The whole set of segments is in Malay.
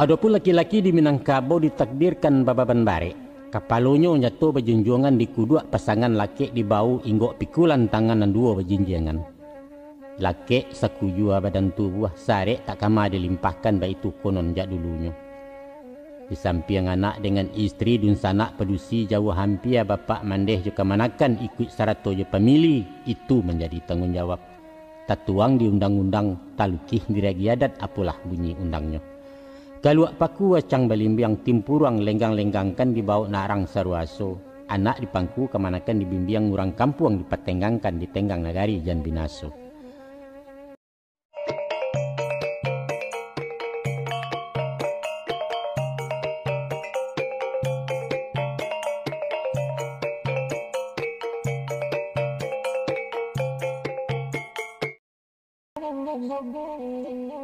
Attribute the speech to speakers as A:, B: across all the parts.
A: Adapun laki-laki di Minangkabau ditakdirkan bababan bare. Kapalonyo nyato berjunjungan di kudua pasangan laki di bau inggok pikulan tangan dan dua berjinjangan. Laki sakujua badan tubuh sare tak kama dilimpahkan baitu konon jak dulunya. Di samping anak dengan istri dun sanak pedusi jauh hampir bapak mandeh juga manakan ikut sarato je pemilih itu menjadi tanggungjawab. Tatuang di undang-undang talukih diragi adat apalah bunyi undangnya. Galuak paku wacang balimbiang timpurang lenggang-lenggangkan di bawah narang saruaso. Anak dipangku kemanakan dibimbiang urang kampung dipatenggangkan di tenggang nagari jan binaso.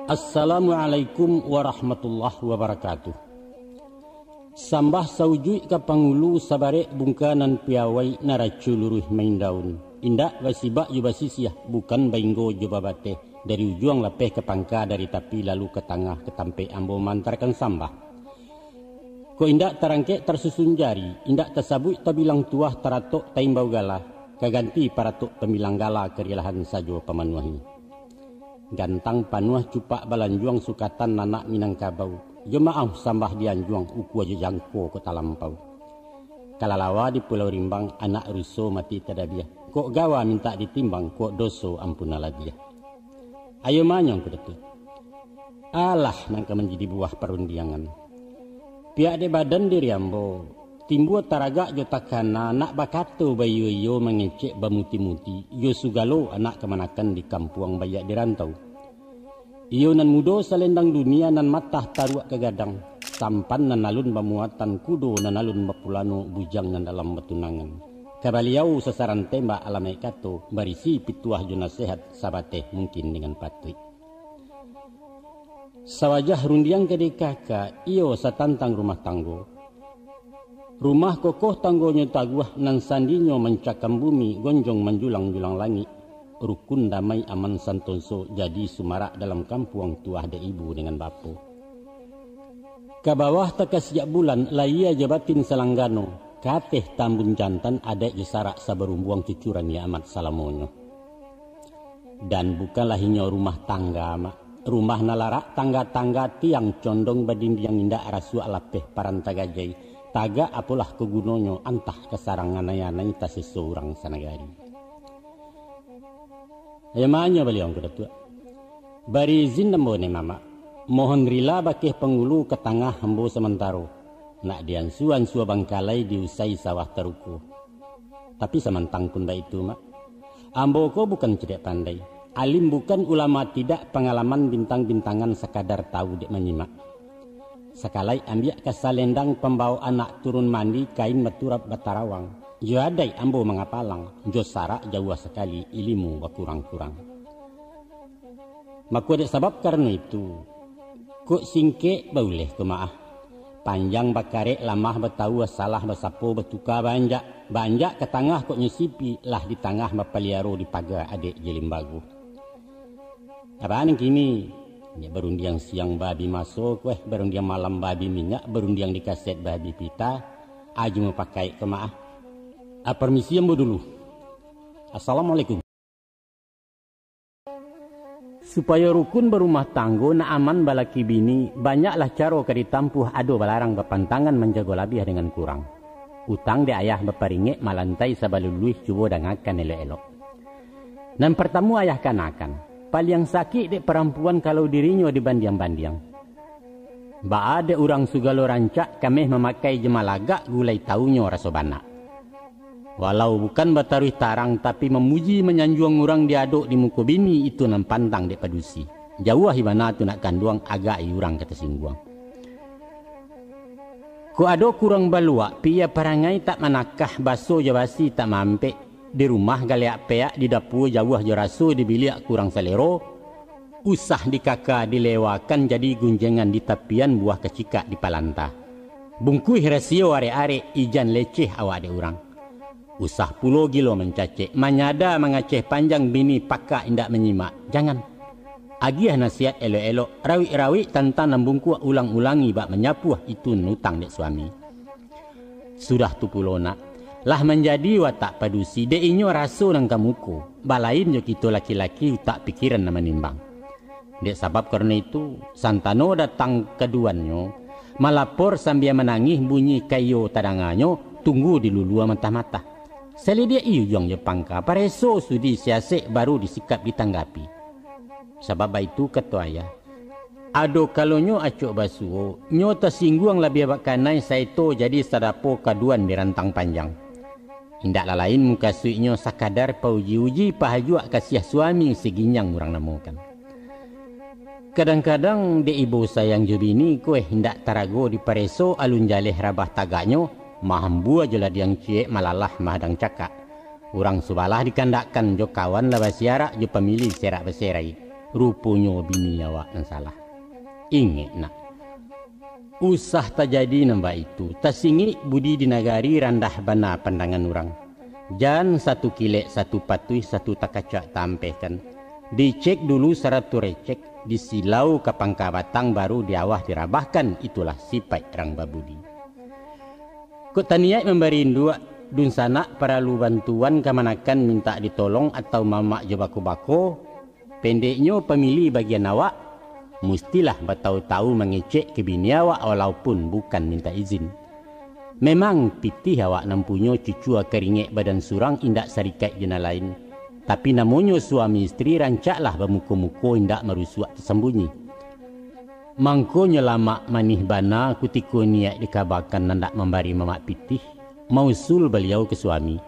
A: Assalamualaikum warahmatullahi wabarakatuh. Sambah saujui ka pangulu sabare bungkanan piawai naracu luruh main daun. Indak basibak jubasisiah bukan bainggo jubabate dari ujung lepeh ke pangka dari tapi lalu ke tengah ke tampe ambo mantarkan sambah. Ko indak tarangke tersusun jari, indak tasabui tabilang tuah taratok taimbau gala, kaganti paratok pemilang gala kerilahan sajo pemanuahi. Gantang panuah cupak balanjuang sukatan nanak Minangkabau. Jemaah sambah dianjuang uku aja jangko kota lampau. Kalalawa di Pulau Rimbang anak ruso mati tadabiah. Kok gawa minta ditimbang kok doso ampunala dia. Ayo manyong ke detik. Alah nangka menjadi buah perundiangan. Pihak de badan diri ambo. Timbu taraga jo takana anak bakato bayu yo mengecek bamuti-muti yo sugalo anak kemanakan di kampuang bayak dirantau. Iyo nan mudo salendang dunia nan matah taruak kegadang sampan nan alun bamuatan kudo nan alun bapulano bujang nan dalam betunangan. Kabaliau sasaran tembak alamai kato barisi pituah jo nasihat sabate mungkin dengan patrik. Sawajah rundiang kede kakak iyo satantang rumah tanggo. Rumah kokoh tanggonya taguah nan sandinyo mencakam bumi gonjong menjulang-julang langit. Rukun damai aman santoso jadi sumarak dalam kampung tuah de ibu dengan bapo. Kabawah teka sejak bulan laia jabatin salanggano. Kateh tambun jantan adek jesarak saberumbuang cucuran ya amat salamonyo. Dan bukanlah hinyo rumah tangga mak. Rumah nalarak tangga-tangga tiang condong badin yang indah rasu alapeh parantagajai. Taga apalah kegunonyo antah kesarangan ayanay ta seseorang sanagari. Ayamanyo baliong kedatua. Bari izin nambo ne mama. Mohon rila bakeh pengulu ke tengah hambo sementaro. Nak diansuan sua bangkalai diusai sawah teruku. Tapi samantang pun baik itu mak. Ambo ko bukan cedek pandai. Alim bukan ulama tidak pengalaman bintang-bintangan sekadar tahu dek menyimak. Sakalai ambil kesalendang pembawa anak turun mandi kain maturap batarawang. Jo adai ambo mengapalang. Jo sarak jauh sekali ilimu berkurang-kurang. Maku ada sebab karena itu. Kuk singke boleh kemaah. Panjang bakare lamah betawa salah basapo betuka banjak. Banjak ke tengah kok nyusipi lah di tengah bapaliaro di pagar adik jelimbagu. Apaan yang kini? Ya, berundiang siang babi masuk, berundiang malam babi minyak, berundiang di kaset babi pita, aju mau pakai kemaah. Permisi ambo dulu. Assalamualaikum. Supaya rukun berumah tanggo na aman balaki bini, banyaklah caro ke ditampuh ado balarang bapantangan menjago labiah dengan kurang. Utang de ayah baparinge malantai sabaluluih cubo dangakan elok-elok. Dan pertama ayah kanakan. Paling sakit dek perempuan kalau dirinya dibandiang-bandiang. Ba ada orang sugalo rancak kami memakai jemalagak gulai taunya rasobana. Walau bukan bataruh tarang tapi memuji menyanjuang orang diaduk di muka bini itu nan pantang dek padusi. Jauh hibana tu nak kanduang agak iurang kata singguang. Ku ado kurang balua pia parangai tak manakah baso jabasi tak mampe. Di rumah galeak peak di dapur jauh jerasu di bilik kurang selero. Usah di kakak dilewakan jadi gunjengan di tapian buah kecikak di palanta. Bungkui rasio are-are ijan leceh awak de orang. Usah pulo gilo mencacik, manyada mengaceh panjang bini pakak indak menyimak. Jangan. Agiah nasihat elok-elok, rawi-rawi tantan nambungku ulang-ulangi bak menyapuh itu nutang dek suami. Sudah tu pulo nak, lah menjadi watak padusi, dek inyo raso nang kamuko. Balain jo kita laki-laki tak pikiran na menimbang. Dek sebab karena itu, santano datang keduannya, malapor sambil menangis bunyi kayo tadanganyo, tunggu di lulua mata-mata. Selidia iyo yang Jepangka, pareso sudi siasek baru disikap ditanggapi. Sebab itu kata ayah, ado kalau nyo acok basuo, nyo tersinggung lebih bakanai saito jadi sadapo kaduan di rantang panjang. Indaklah lain muka suiknyo sakadar pauji-uji pahajuak kasih suami seginyang murang namukan. Kadang-kadang de ibu sayang jubini kue hendak tarago di pareso alun jaleh rabah taganyo mahambu aja diang cie malalah mahadang cakak. Urang subalah dikandakkan jo kawan lah basiara jo pemilih serak beserai. Rupunyo bini awak yang salah. Ingat nak. Usah terjadi nambah itu. Tasingi budi di nagari randah bana pandangan orang. Jan satu kilek satu patuh satu takacak tampehkan. Dicek dulu saratu recek, disilau ke pangka batang baru diawah dirabahkan, itulah sifat orang babudi. Kok taniat memberi dua dun sana perlu bantuan kemanakan minta ditolong atau mamak je bako-bako, pendeknya pemilih bagian awak, mestilah bertahu-tahu mengecek ke bini awak walaupun bukan minta izin. Memang pitih awak nampunyo cucu keringek badan surang indak sarikat jena lain. Tapi namonyo suami istri rancaklah bermuko-muko indak merusuak tersembunyi. Mangkonyo lama manih bana kutiko niat dikabarkan nandak membari mamak pitih. Mausul beliau ke suami.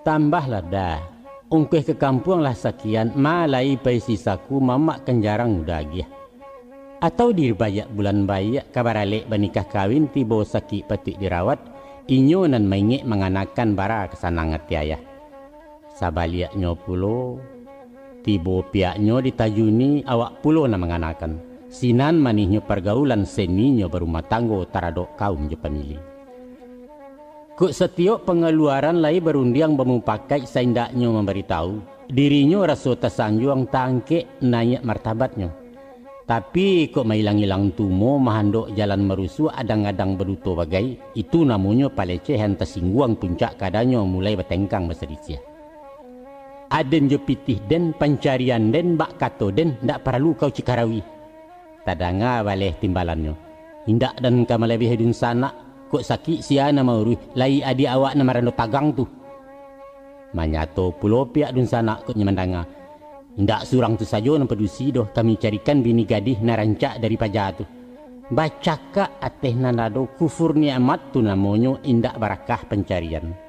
A: Tambahlah dah. Ungkeh ke kampung lah sekian. Malai pai sisaku mamak kan jarang udah agiah. Atau dirbayak bulan bayak kabar alik bernikah kawin tiba sakit patik dirawat. Inyo nan maingek menganakan bara kesanangat ayah. Sabaliaknya pulo, tibo piaknya ditajuni awak pulo na menganakan. Sinan manihnya pergaulan seninya berumah tanggo taradok kaum je pemilih. Kuk setiap pengeluaran lai berundiang bermupakai saindaknya memberitahu. Dirinya rasa tersanjuang tangkek naik martabatnya. Tapi kok mailang-ilang tumo mahandok jalan merusuh adang-adang beruto bagai. Itu namanya palecehan tersingguang puncak kadanya mulai bertengkang bersedisia. Aden jo pitih den pencarian den bak kato den ndak perlu kau cikarawi. Tadanga baleh timbalannya. Hindak dan kama lebih hedun sana kok sakit siana mauru lai adi awak na marano tagang tu. Manyato pulo piak dun sana kok nyemandanga. Hindak surang tu sajo na pedusi doh kami carikan bini gadih na rancak dari pajak tu. Bacaka ateh nanado kufur ni'mat tu namonyo indak barakah pencarian.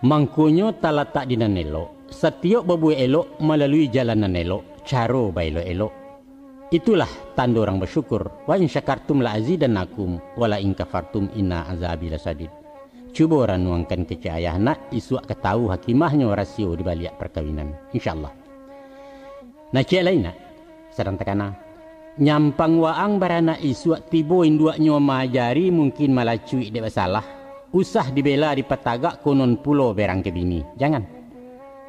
A: Mangkonyo talatak di nanelok. Setiap babuai elok melalui jalan nanelok. Caro bailo elok. Itulah tanda orang bersyukur. Wa in syakartum la azidannakum wa la in kafartum inna azabi lasadid. Cuba orang nuangkan kecik ayah nak isuak ketahu hakimahnya rasio di balik perkawinan. InsyaAllah. Nah cik lain nak. Sedang tekana. Nyampang waang barana isuak tibo induaknya majari mungkin malah cuik dek masalah. Usah dibela di petagak konon pulo berang ke bini. Jangan.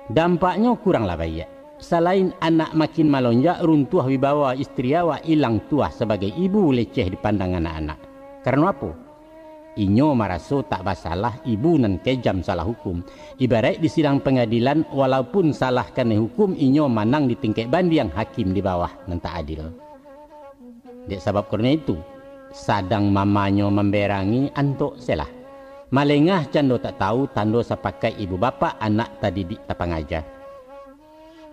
A: Dampaknya kuranglah baik. Selain anak makin malonjak, runtuh wibawa istri awak hilang tuah sebagai ibu leceh di pandang anak-anak. Karena apa? Inyo maraso tak basalah ibu nan kejam salah hukum. Ibarat di sidang pengadilan walaupun salah kena hukum inyo manang di tingkat bandiang hakim di bawah nan tak adil. Dek sebab karena itu sadang mamanyo memberangi antok selah. Malengah cando tak tahu tando sepakai ibu bapa anak tadi di tapangaja.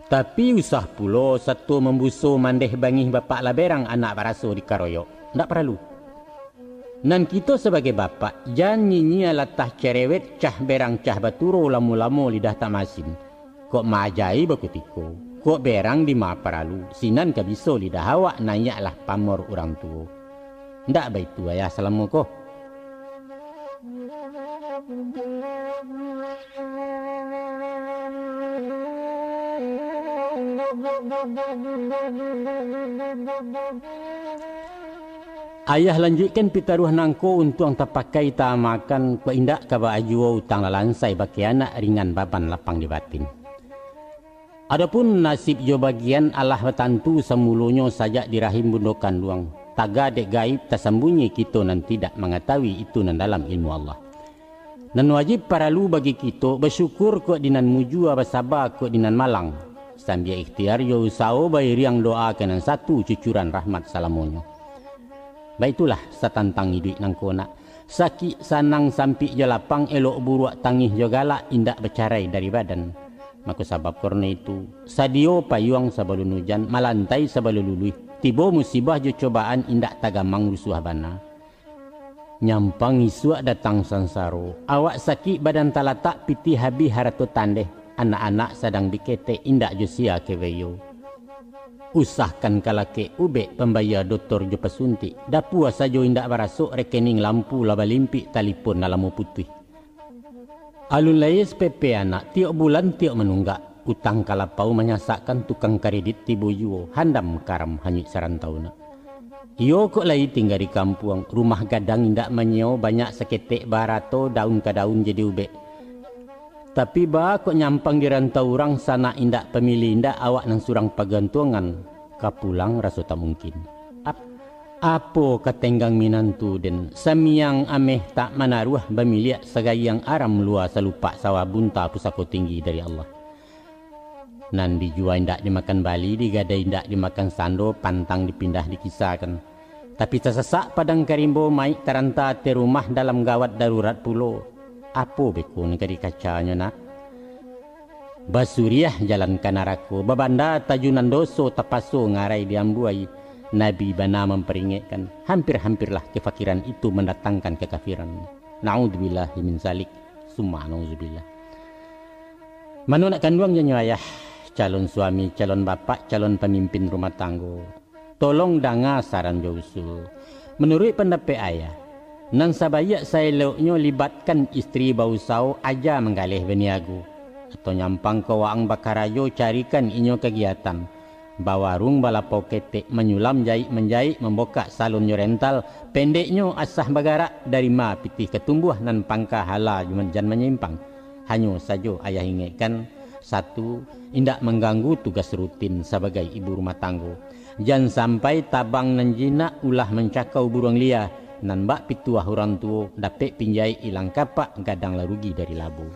A: Tapi usah pulo satu membuso mandeh bangih bapak laberang anak baraso di karoyok. Ndak perlu. Nan kita sebagai bapak jan nyinyi latah cerewet cah berang cah baturo lamu-lamu lidah tak masin. Kok majai bakutiko. Kok berang di ma paralu. Sinan kabiso lidah awak nanyaklah pamor orang tua. Ndak baik tu ayah salamu ko. Ayah lanjutkan pitaruh nangko untuk ang tapakai ta makan ko indak ka ba ajuo utang lalansai baki anak ringan baban lapang di batin. Adapun nasib jo bagian Allah bertantu semulunyo saja di rahim bundokan luang. Taga dek gaib tersembunyi kita nan tidak mengetahui itu nan dalam ilmu Allah. Dan wajib paralu bagi kita bersyukur ko dinan mujua bersabar ko dinan malang. Sambil ikhtiar yo usao bayi riang doa kenan satu cucuran rahmat salamonyo. Baitulah satantang hidup nang kona. Sakit sanang sampi jalapang elok buruak tangih jogala indak bercarai dari badan. Maka sabab korna itu sadio payuang sabalun hujan malantai sabalun luluih. Tibo musibah jo cobaan indak tagamang rusuh bana. Nyampang isua datang sansaro. Awak sakit badan talatak piti habi harato tandeh. Anak-anak sedang dikete indak jo sia keweyo. Usahkan kalake ube pembayar doktor jo pesuntik. Dapua sajo indak barasuk rekening lampu laba limpik talipon dalam putih. Alun layes PP anak tiok bulan tiok menunggak. Utang kalapau menyasakkan tukang kredit tibo yuo. Handam karam hanyut sarantau nak. Iyo kok lagi tinggal di kampung. Rumah gadang indak menyeo banyak seketek barato daun ke daun jadi ube. Tapi ba kok nyampang di rantau orang sana indak pemilih indak awak nang surang pagantungan. Kapulang rasa tak mungkin. Apo katenggang minantu den samiang ameh tak manaruah bamilia segayang aram luar selupa sawah bunta pusako tinggi dari Allah. Nan dijual indak dimakan bali, digadai indak dimakan sando, pantang dipindah dikisahkan. Tapi tersesak padang karimbo maik teranta te rumah dalam gawat darurat pulo. Apo bekun kadi kacanya nak? Basuriah jalan kanarako, babanda tajunan doso tapaso ngarai diambuai. Nabi bana memperingatkan, hampir-hampirlah kefakiran itu mendatangkan kekafiran. Na'udzubillah min zalik, summa na'udzubillah. Manu nak kanduang janyo ayah, calon suami, calon bapak, calon pemimpin rumah tangga. Tolong danga saran jausul. Menurut pendapat ayah, nan sabayak saya leuknyo libatkan istri bausau aja menggalih beniagu. Atau nyampang ke waang bakarajo carikan inyo kegiatan. Bawarung balapau ketek menyulam jahit menjahit membuka salon rental pendeknyo asah bagarak dari ma pitih ketumbuh nan pangka hala jan menyimpang. Hanyo sajo ayah ingatkan satu indak mengganggu tugas rutin sebagai ibu rumah tangga. Jangan sampai tabang nan jinak ulah mencakau burung liar nan bak pituah orang tua dapat pinjai ilang kapak gadang larugi dari labu.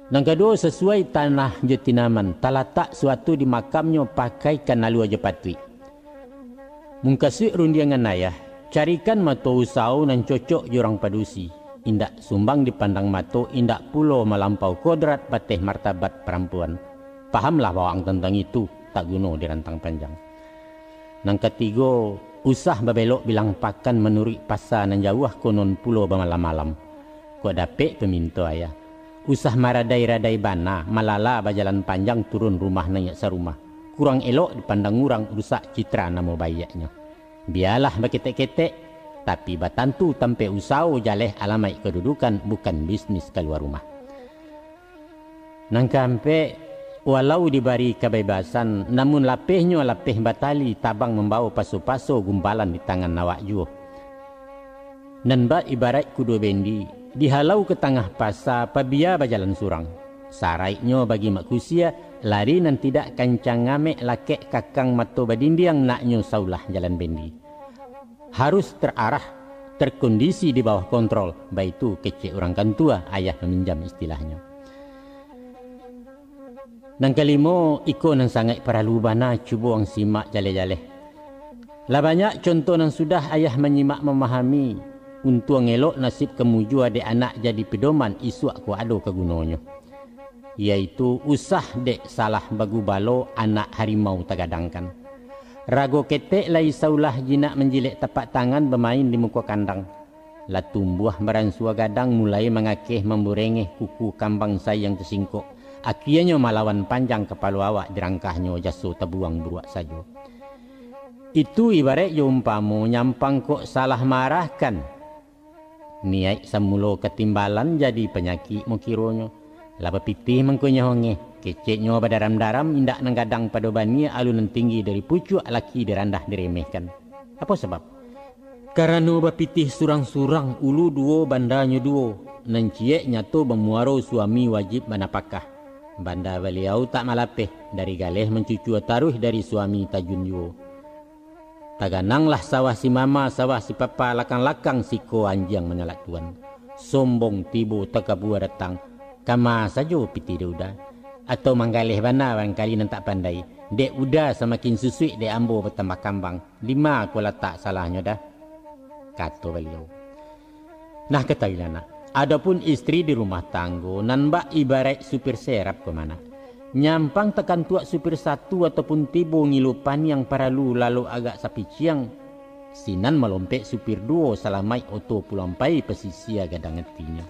A: Nang kedua sesuai tanah jetinaman talatak suatu di makamnya pakaikan lalu aja patui. Mungkasih rundiangan ayah carikan mato usau nan cocok jurang padusi. Indak sumbang dipandang mato indak pulo melampau kodrat pateh martabat perempuan. Pahamlah bawang tentang itu tak guna di rantang panjang. Nang ketiga usah babelok bilang pakan menurut pasar nan jauh konon pulo bamalam-malam. Kok dapet peminto ayah. Usah maradai-radai bana, malala bajalan panjang turun rumah nanya serumah. Kurang elok dipandang orang rusak citra nama bayaknya. Biarlah berketek-ketek, tapi batantu tampe usau jaleh alamai kedudukan bukan bisnis keluar rumah. Nang kampe walau diberi kebebasan, namun lapehnya lapeh batali tabang membawa paso-paso gumpalan di tangan nawak juo. Nan ba ibarat kudu bendi. Dihalau ke tengah pasar, pabia berjalan surang. Saraiknya bagi makusia, lari nan tidak kancang ngamek lakek kakang mato badindiang naknyo saulah jalan bendi. Harus terarah, terkondisi di bawah kontrol, baitu kecek orang kantua, ayah meminjam istilahnya. Nang kelima, iko nan sangat perlu bana cuba ang simak jale-jale. Lah banyak contoh nan sudah ayah menyimak memahami. Untuk ngelok nasib kemuju adik anak jadi pedoman isu aku ado kegunanya. Yaitu usah dek salah bagu balo anak harimau tagadangkan. Rago ketek lai saulah jinak menjilek tapak tangan bermain di muka kandang. La tumbuh beransua gadang mulai mengakeh memburengeh kuku kambang sayang tersingkok. Akhirnya malawan panjang kepala awak dirangkahnya jaso tabuang beruak saja. Itu ibarat yumpamu nyampang kok salah marahkan. Niat samulo ketimbalan jadi penyakit mukironyo. Lapa pitih mengkunya honge keceknya badaram-daram indak nanggadang pada bani alunan tinggi dari pucuk laki dirandah diremehkan. Apa sebab? Karena bapitih surang-surang ulu duo bandanya duo. Nan ciek nyato memuaro suami wajib manapakah. Banda beliau tak malapeh dari galeh mencucu taruh dari suami tajun yuo. Tagananglah sawah si mama, sawah si papa, lakang-lakang siko anjang menyalat tuan. Sombong tibo takabua datang. Kama sajo piti dia udah. Atau manggaleh bana barangkali nan tak pandai. Dek udah semakin susui dek ambo bertambah kambang. 5 ko letak salahnya dah. Kata beliau. Nah ketahuilah nak. Adapun istri di rumah tanggo nan mbak ibarat supir serap ke mana. Nyampang tekan tuak supir satu ataupun tibo ngilupan yang paralu lalu agak sapi ciang. Sinan melompek supir duo salamai oto pulampai pesisia gadang ngetinya.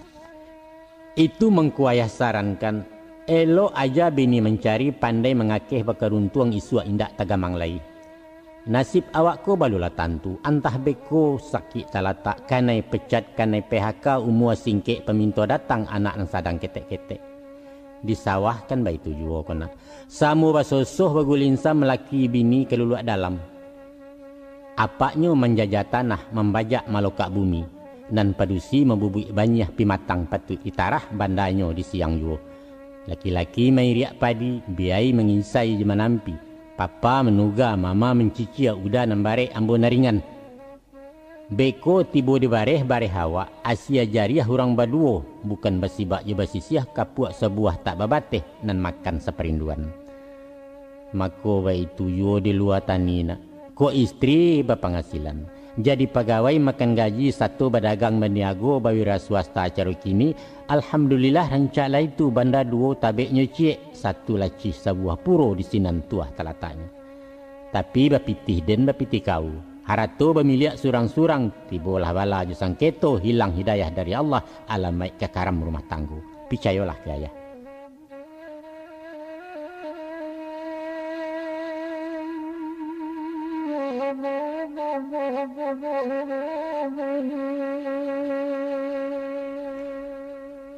A: Itu mengkuayah sarankan elo aja bini mencari pandai mengakeh bakaruntuang isu indak tagamang lai. Nasib awakku balulah tantu antah beko sakit talatak kanai pecat kanai PHK umua singkek peminto datang anak yang sadang ketek-ketek. Di sawah kan baik tujuh kena. Samu basosoh bagulinsa melaki bini keluluak dalam. Apaknya menjajah tanah membajak malokak bumi. Dan padusi membubui banyak pimatang patut itarah bandanya di siang juo. Laki-laki mai riak padi biai menginsai jemanampi. Papa menuga mama mencicia udah nambare ambo naringan. Beko tibo di bareh hawa asia jariah hurang baduo bukan basibak je basisiah kapuak sebuah tak babateh nan makan seperinduan. Mako bai tuyo di luar tanina. Ko istri berpenghasilan. Jadi pegawai makan gaji satu badagang berniago bawira swasta acara kini. Alhamdulillah rancaklah itu banda duo tabeknya ciek satu laci sebuah puro di sinan tuah talatanya. Tapi bapitih dan bapitih kau. Harato bemiliak surang-surang tibolah bala jusang keto hilang hidayah dari Allah alamai kekaram rumah tanggo. Picayolah ke ayah.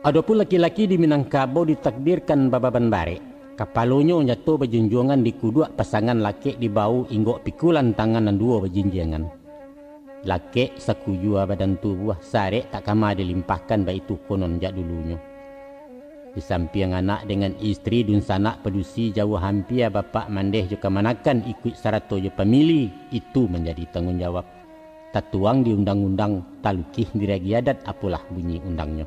A: Adapun laki-laki di Minangkabau ditakdirkan bababan bare. Kapalonyo nyato berjunjungan di kuduak pasangan laki di bau inggok pikulan tangan dan dua berjinjangan. Laki sakujua badan tubuh sare tak kama dilimpahkan baik itu konon jak dulunya. Di samping anak dengan istri dun sanak pedusi jauh hampir bapak mandeh juga manakan ikut sarato je pemilih itu menjadi tanggungjawab. Tatuang di undang-undang talukih diragi adat apalah bunyi undangnya.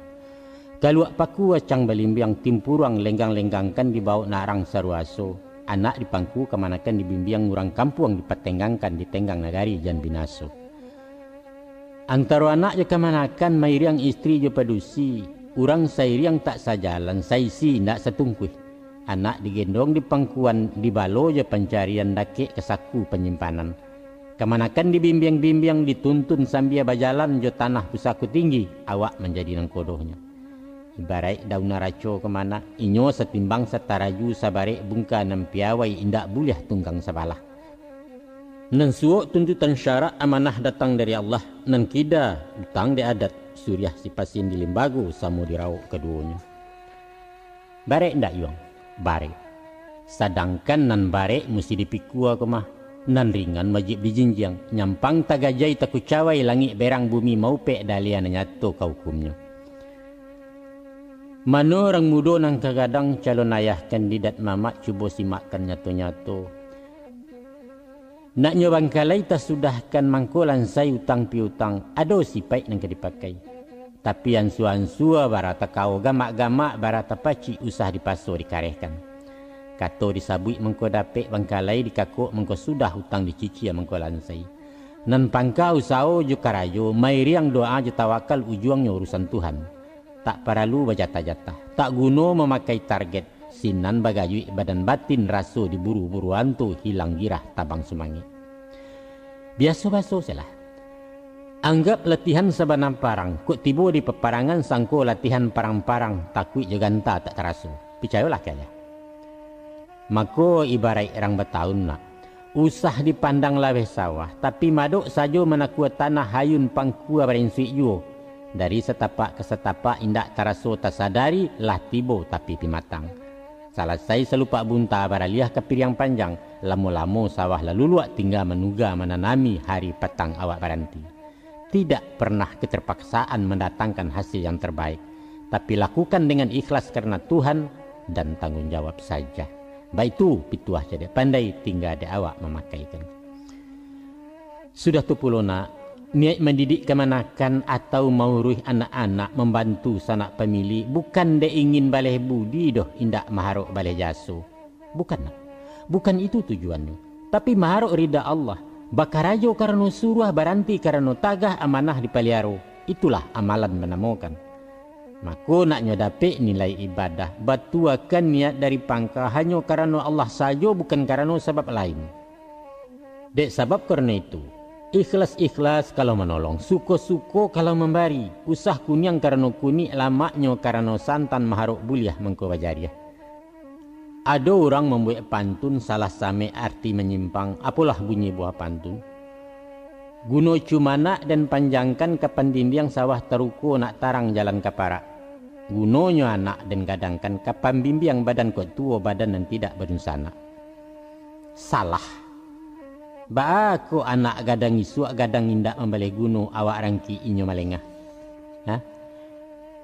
A: Galuak paku acang balimbiang timpurang lenggang-lenggangkan dibawa narang saruaso. Anak dipangku kemanakan dibimbiang ngurang kampung dipatenggangkan di tenggang nagari jan binaso. Antara anak je kemanakan mairiang istri je padusi. Urang sairiang tak sajalan saisi ndak setungkuih. Anak digendong di pangkuan di balo je pencarian dakek kesaku penyimpanan. Kemanakan dibimbiang-bimbiang dituntun sambil bajalan je tanah pusaku tinggi. Awak menjadi nangkodohnya. Ibarat daun raco kemana inyo setimbang setaraju sabarek bungka nam piawai indak boleh tunggang sabalah. Nan suok tuntutan syarak amanah datang dari Allah. Nan kida utang di adat suriah si pasin di limbago samu dirau keduanya. Barek ndak yong? Barek. Sedangkan nan barek mesti dipikua kemah. Nan ringan wajib dijinjang. Nyampang tagajai takucawai langit berang bumi maupek dalian nyato kau hukumnya. Mana orang muda nang kagadang calon ayah kandidat mamak cuba simakkan nyato-nyato. Nak nyobang kalai tak sudahkan mangkulan saya utang piutang. Ado sipai nang dipakai. Tapi ansua-ansua barata kau gamak-gamak barata paci usah dipaso dikarehkan. Kato disabui mengko dapek bangkalai dikakuk mengko sudah utang dicici mengko lansai. Nan pangkau sao ju karayo mairiang doa je tawakal ujuangnya urusan Tuhan. Tak perlu berjatah-jatah. Tak guna memakai target. Sinan bagayui badan batin raso diburu-buru hantu hilang girah tabang semangi. Biasa-biasa selah. Anggap latihan sabanam parang. Kuk tibo di peparangan sangko latihan parang-parang. Takui jeganta tak teraso. Picayolah kaya. Mako ibarat orang bertahun nak. Usah dipandang laweh sawah. Tapi maduk sajo menakua tanah hayun pangkua berinsui juo. Dari setapak ke setapak indak taraso tasadari lah tibo tapi pimatang. Selesai selupak bunta baraliah ke piriang panjang. Lamo-lamo sawah lalu luak tinggal menuga menanami hari petang awak baranti. Tidak pernah keterpaksaan mendatangkan hasil yang terbaik. Tapi lakukan dengan ikhlas karena Tuhan dan tanggung jawab saja. Baik itu pituah jadi pandai tinggal de awak memakaikan. Sudah tu pulona niat mendidik kemanakan atau mauruh anak-anak membantu sanak pemilih bukan de ingin baleh budi doh indak maharuk baleh jaso. Bukan itu tujuannya. Tapi maharuk rida Allah. Bakarajo karena suruh baranti karena tagah amanah dipeliaro. Itulah amalan menemukan. Maka naknya dapat nilai ibadah. Batuakan niat dari pangka hanya karena Allah saja bukan karena sebab lain. Dek sebab karena itu. Ikhlas-ikhlas kalau menolong, suko-suko kalau memberi, usah kunyang karena kuni, lamaknya karena santan maharuk buliah mengko bajariah. Ada orang membuat pantun salah same arti menyimpang, apalah bunyi buah pantun. Guno cumanak dan panjangkan ke pendinding sawah teruko nak tarang jalan kaparak. Gunonyo anak dan gadangkan ke pambimbiang badan kok tua badan dan tidak berunsana. Salah. Baako anak gadang isuak gadang indak membalai guno awak rangki inyo malengah.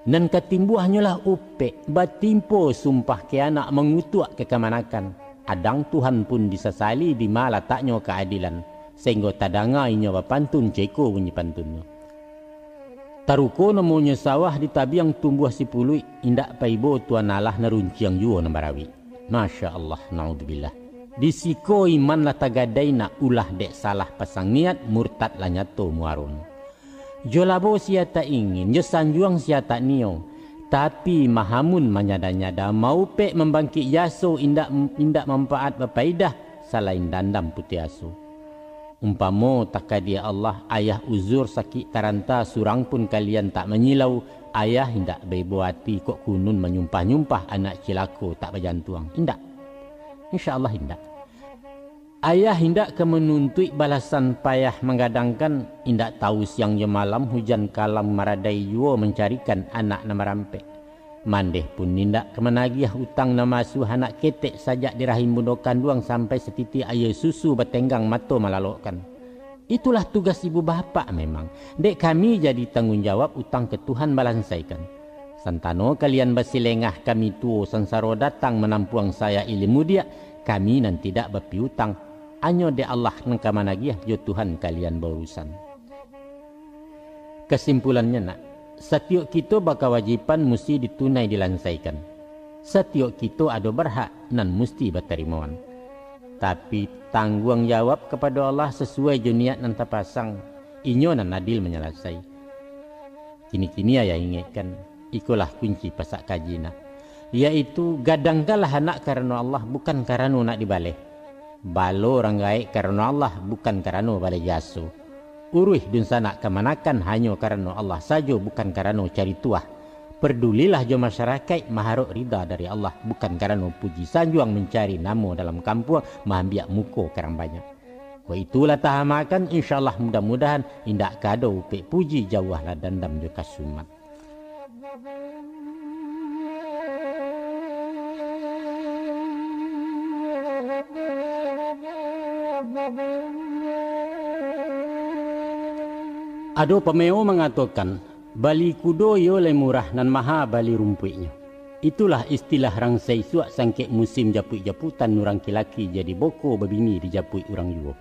A: Dan ketimbuhnya lah upe batimpo sumpah ke anak mengutuk ke kemanakan. Adang Tuhan pun disesali di mana letaknya keadilan. Sehingga tadanga inyo bapantun ceko bunyi pantunnya. Taruko namanya sawah di tabiang tumbuh si pului indak paibo tuan Allah narunciang juo nambarawi. Masya Allah, naudzubillah. Disiko iman la tagadai na ulah dek salah pasang niat murtad la nyato muarun. Jolabo siata ingin, jo sanjuang siata nio. Tapi mahamun manyada-nyada mau pe membangkit yaso indak manfaat bapaidah selain dandam putih aso. Umpamo takadia Allah ayah uzur sakit taranta surang pun kalian tak menyilau. Ayah hindak bebo hati kok kunun menyumpah-nyumpah anak cilako tak berjantuang. Hindak. InsyaAllah hindak. Ayah hindak ke menuntut balasan payah menggadangkan hindak tahu siang je malam hujan kalam maradai yuo mencarikan anak nama rampe. Mandeh pun hindak ke menagiah utang nama asuh anak ketek sajak di rahim bundokan duang sampai setiti air susu bertenggang mato melalokkan. Itulah tugas ibu bapa memang. Dek kami jadi tanggungjawab utang ke Tuhan balansaikan. Santano kalian basilengah kami tuo sansaro datang menampuang saya ilmu dia. Kami nan tidak berpiutang. Anyo de Allah nengka managiah jo Tuhan kalian berurusan. Kesimpulannya nak. Setiap kita berkewajiban mesti ditunai dilansaikan. Setiap kita ada berhak nan mesti berterimaan. Tapi tanggung jawab kepada Allah sesuai juniat nan terpasang. Inyo nan adil menyelesai. Kini-kini ayah ingatkan. Ikulah kunci pasak kajina. Yaitu gadangkalah anak karena Allah bukan karena nak dibaleh. Balo orang gaik karena Allah bukan karena baleh jaso. Uruh dun sanak kemanakan hanya karena Allah saja bukan karena cari tuah. Perdulilah jo masyarakat maharuk rida dari Allah bukan karena puji sanjuang mencari namo dalam kampung mahambiak muko karang banyak. Ko itulah tahamakan insyaallah mudah-mudahan indak kado upe puji jauhlah dandam jo kasumat. Ado pemeo mengatakan bali kudo yo le murah nan maha bali rumpuiknya. Itulah istilah rangsai suak sangkek musim japut-japutan nurang kilaki jadi boko babini di japut urang yuo.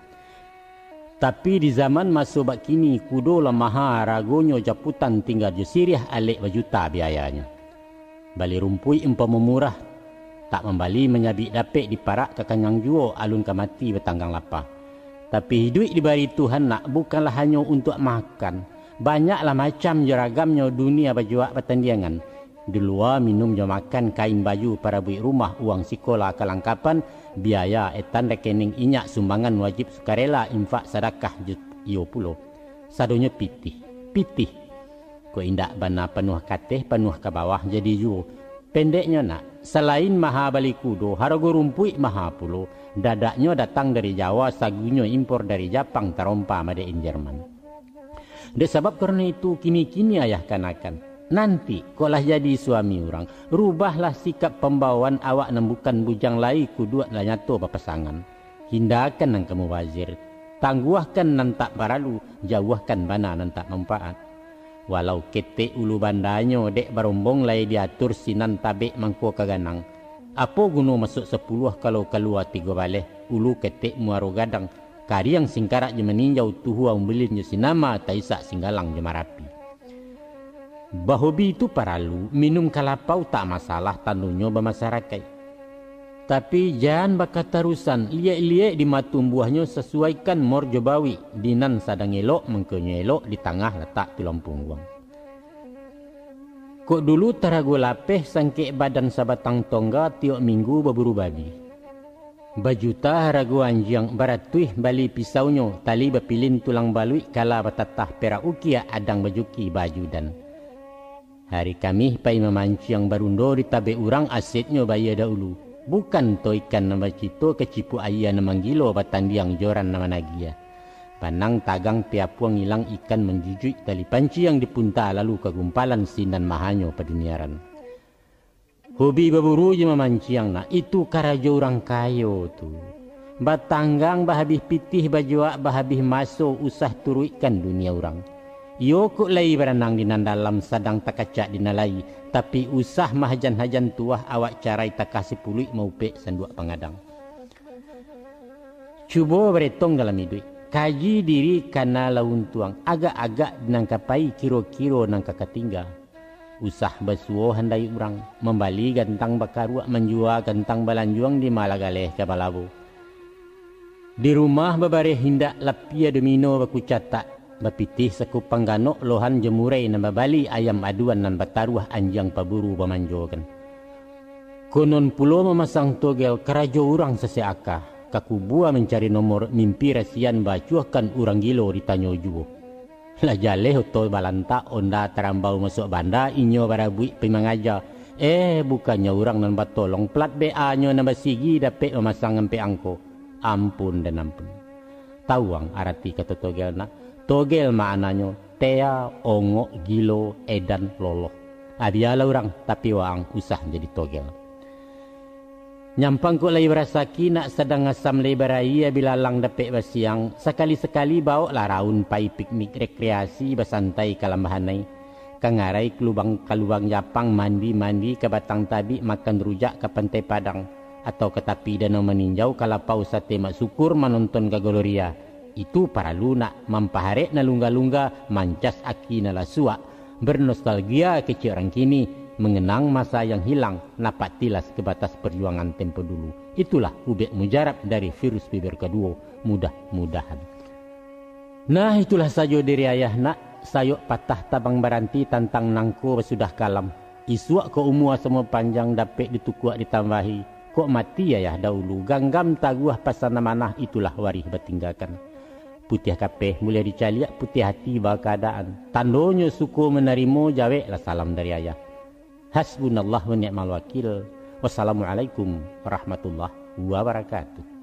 A: Tapi di zaman masa bak kini kudo lah maha ragonyo japutan tinggal jo siriah alek bajuta biayanya. Bali rumpuik umpama murah tak membali menyabik dapet di parak ke kanyang juo alun kamati betanggang lapah. Tapi hidup diberi Tuhan nak bukanlah hanya untuk makan. Banyaklah macam jeragamnya dunia bajuak pertandingan. Di luar minum je makan kain baju para buik rumah uang sekolah kelengkapan biaya etan rekening inyak sumbangan wajib sukarela infak sedekah yo pulo. Sadonya pitih. Ko indak bana penuh kateh penuh ke bawah jadi juo. Pendeknya nak, selain maha bali kudo, harga rumpuik maha pulo. Dadaknya datang dari Jawa, sagunya impor dari Jepang, terompa made in Jerman. Sebab karena itu kini-kini ayah kanakan. Nanti kolah jadi suami orang, rubahlah sikap pembawaan awak nan bukan bujang lai kuduat lah nyato papasangan. Hindarkan nan kamu wazir, tangguhkan nan tak paralu, jauhkan bana nan tak manfaat. Walau ketek ulu bandanyo dek barombong lai diatur sinan tabek mangko kaganang. Apa guna masuk 10 kalau keluar 3 baleh, ulu ketek muaro gadang. Kari yang singkarak je meninjau tuhu umbelin je sinama taisak singgalang je marapi. Bahobi itu paralu, minum kalapau tak masalah tandunyo bermasyarakat. Tapi jangan bakat tarusan, liek-liek di matum buahnya sesuaikan mor jobawi. Dinan sadang elok, mengkenyo elok, di tengah letak tulampung uang. Kok dulu tarago lapeh sangke badan sabatang tongga tiok minggu berburu babi. Bajuta harago anjang baratuih bali pisaunyo, tali bapilin tulang balui kala batatah perak ukia adang bajuki baju dan. Hari kami pai memanci yang barundo di tabe urang asetnya bayar dahulu. Bukan to ikan nama cito kecipu ayah nama gilo batandiang joran nama nagia. Panang tagang piapuang hilang ikan menjujui tali panci yang dipunta lalu kegumpalan sinan mahanyo paduniaran. Hobi berburu je memanci yang nak itu karajo orang kayo tu. Batanggang bahabih pitih bajuak bahabih masuk usah turuikan dunia orang. Yo kuk lai berenang di dalam sadang takacak dinalai, tapi usah mahajan-hajan tuah awak carai takasih puluh mau pek sanduak pengadang. Cuba beretong dalam hidup, kaji diri kana laun tuang, agak-agak nangkapai kiro-kiro nang kakatinggal. Usah basuo handai urang, membali gantang bakarua menjual gantang balanjuang di Malagaleh ke Balabo. Di rumah babare hindak lapia domino baku catak. Bapitih sekupang ganok lohan jemurai nama bali ayam aduan nan bataruah anjang paburu bamanjokan. Konon pulo memasang togel kerajo urang seseakah. Kakubua mencari nomor mimpi rasian bacuahkan urang gilo di tanyo juo. Lah jaleh oto balanta onda terambau masuk banda inyo barabui pimangaja. Bukannya urang nan batolong plat BA nyo nambah sigi dapet memasang empe angko. Ampun dan ampun. Tawang arati kata togel nak. Togel maknanya tea, ongo, gilo, edan, loloh. Adialah orang tapi waang usah jadi togel. Nyampang ko lay berasaki nak sedang ngasam lay baraya bila lang dapet basiang. Sekali-sekali bawa lah raun pai piknik rekreasi basantai kalambahanai. Kangarai kelubang Japang mandi-mandi ke Batang Tabi makan rujak ke Pantai Padang. Atau ke tepi danau meninjau kalapau sate mak syukur menonton ke Gloria. Itu para lunak mampaharek na lungga-lungga mancas aki na lasua bernostalgia kecil orang kini mengenang masa yang hilang napak tilas ke batas perjuangan tempo dulu. Itulah ubek mujarab dari virus bibir kedua, mudah-mudahan. Nah itulah saja diri ayah nak sayok patah tabang baranti tantang nangko sudah kalam. Isuak ke umur semua panjang dapet ditukuak ditambahi. Kok mati ayah dahulu ganggam taguah pasana manah itulah warih bertinggalkan. Putih kapeh mulai dicaliak putih hati bawa keadaan. Tandonyo suku menerima jaweklah salam dari ayah. Hasbunallah wa ni'mal wakil. Wassalamualaikum warahmatullahi wabarakatuh.